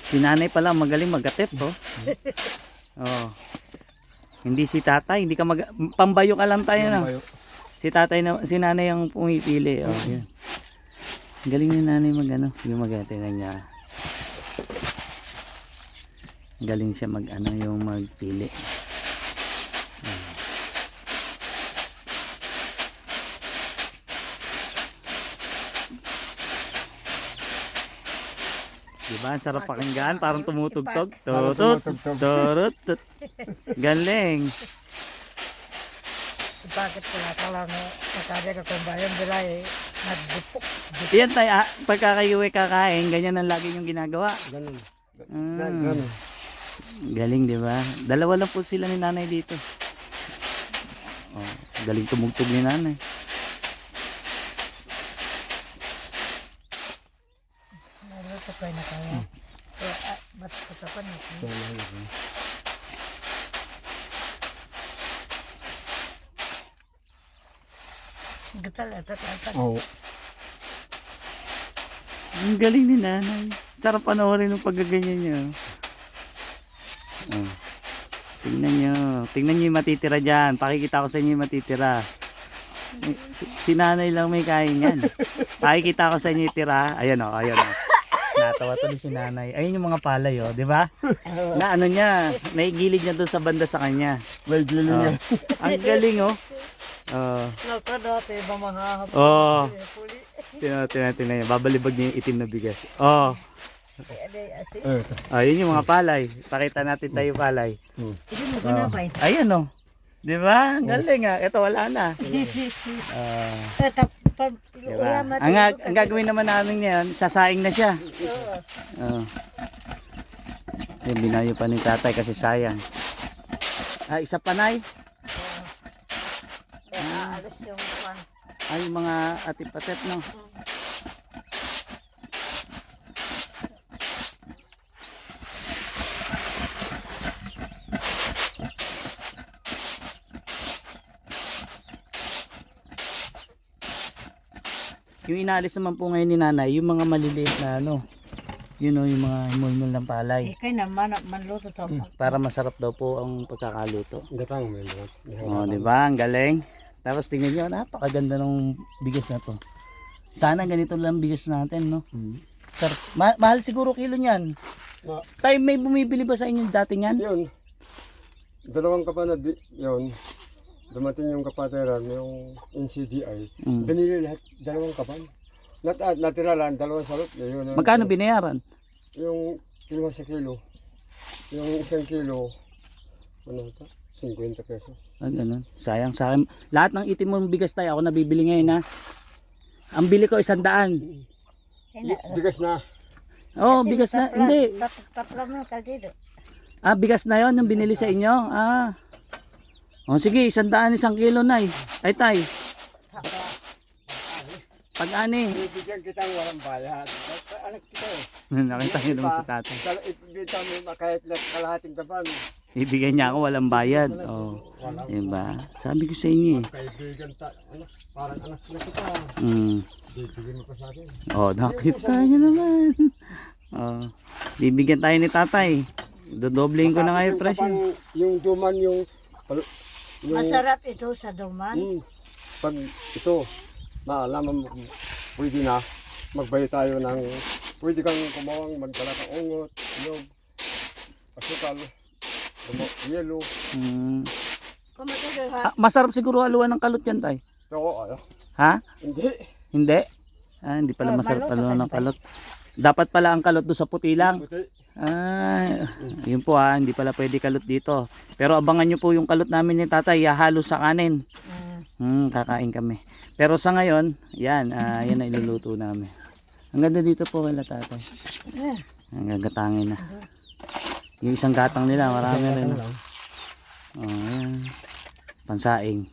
Si nanay pala magaling magatip, oh. Oh. Hindi si tatay, hindi ka pambayo ka lang tayo na. Si tatay na, si nanay ang pumipili, oh. Yun. Galing ni nanay magano, yung magatip na niya. Galing siya mag-ano, yung magpili. Diba? Ang sarap pakinggan. Parang tumutugtog. Tutut. Turut. Galing. Bakit pala kala no nakadya ka kung bayan bila nagdupok. Yan tayo, pagka kayo kakain, ganyan ang lagi yung ginagawa. Ganun. Ganun. Galing, di ba? Dalawa lang po sila ni nanay dito. Oh, galing tumugtog ni nanay. Naluto kayo na kaya. Ba't katapan natin? Gatal at at. Oo. Ang galing ni nanay. Sarap panoorin ng paggaganyan niya. Oh. Tingnan nyo. Tingnan nyo yung matitira dyan. Pakikita ko sa inyo yung matitira. Si nanay lang may kain yan. Pakikita ko sa inyo yung tira. Ayan o, ayan o. Natawa tuloy si nanay. Ayun yung mga palay o, di ba? Na ano niya, naigilid niya doon sa banda sa kanya. May giling niya. Ang galing o. Nakadati ba mga hapon? Oh. Puli. Tingnan niya. Babalibag niya yung itim na bigas. Oh. Aday asin. Ayun yung mga palay. Pakita natin tayo palay. Hindi mo ganapay. Ayan o. Di ba? Galing ah. Ito wala na. Diba? Ang gagawin naman namin ngayon, sasaing na siya. Yung binayo pa ni tatay kasi sayang. Isa panay. Alis yung pan. Ay, yung mga atip-atip, no? Yung inaalis naman po ngayon ni nanay, yung mga maliliit na ano, yun o, yung mga mulmul ng palay. Kaya naman, manluto to. Para masarap daw po ang pagkakaluto. Gatang may luto. Oh, di ba? Ang galing. Tapos tingnan niyo, napakaganda ng bigas na to. Sana ganito lang bigas natin, no? Sarap. Mahal siguro kilo niyan. Tayo may bumibili ba sa inyo dati niyan? Yun. Dalawang kapanad yun. Dumating yung kapatiran, yung NCDI. Binili lahat, dalawang kapan. Natira lang, dalawang salot. Yun, Magkano binayaran? Yung kilo sa kilo. Yung isang kilo, ano ito? 50 pesos. Ganun. Sayang sa akin. Lahat ng itim mong bigas tayo, ako nabibili ngayon, ha? Ang bili ko 100. Bigas na. Oh, bigas na. Hindi. Taplam na kaldido. Bigas na yon yung binili sa inyo. Oh, sige, 100 1 kilo na eh. Ay, tay. Pag-ani. Bibigyan kita ng walang bayad. Anak kita eh. Nakita niyo naman si tatay. Ibigyan mo kahit kalahating kapan. Ibigay niya ako walang bayad. Oh. Diba? Sabi ko sa inyo eh. Kaibigan parang anak na kita. Bibigyan mo pa sa akin. Oh, nakita niyo naman. Oh. Bibigyan tayo ni tatay. Dodobling ko na nga yung presyo. Yung duman yung Masarap ito sa duman. Pag ito, maalaman mo, pwede na, magbayo tayo ng, pwede kang kumawang, magdala ng ungot, nyog, asukal, yelo. Masarap siguro haluan ng kalot yan, tay. Ito, Ha? hindi. Hindi? Hindi pala masarap haluan ng kalot. Dapat pala ang kalot doon sa puti lang. Puti. Yun po hindi pala pwede kalot dito. Pero abangan nyo po yung kalot namin ni tatay, hahalo sa kanin. Kakain kami. Pero sa ngayon, yan na iluluto namin. Ang ganda dito po kay tatay. Ang gagatangin na. Yung isang gatang nila, marami rin. Yan. Pansaing.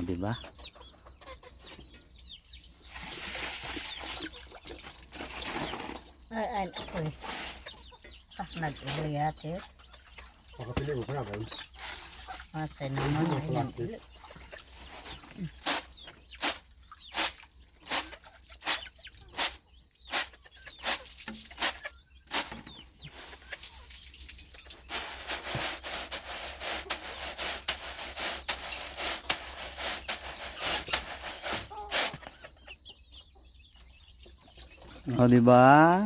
Diba? Ay, ako eh. Nag-ulayat eh. Pakapili mo pa na ba? Masay naman. O, di ba?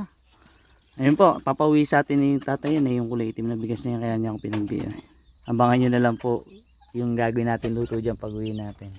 Ayun po, papauwi sa atin ni tatay yan yung kulay itim na bigas niya kaya niya ako pinagbiyo. Abangan nyo na lang po yung gagawin natin luto dyan pag uwi natin.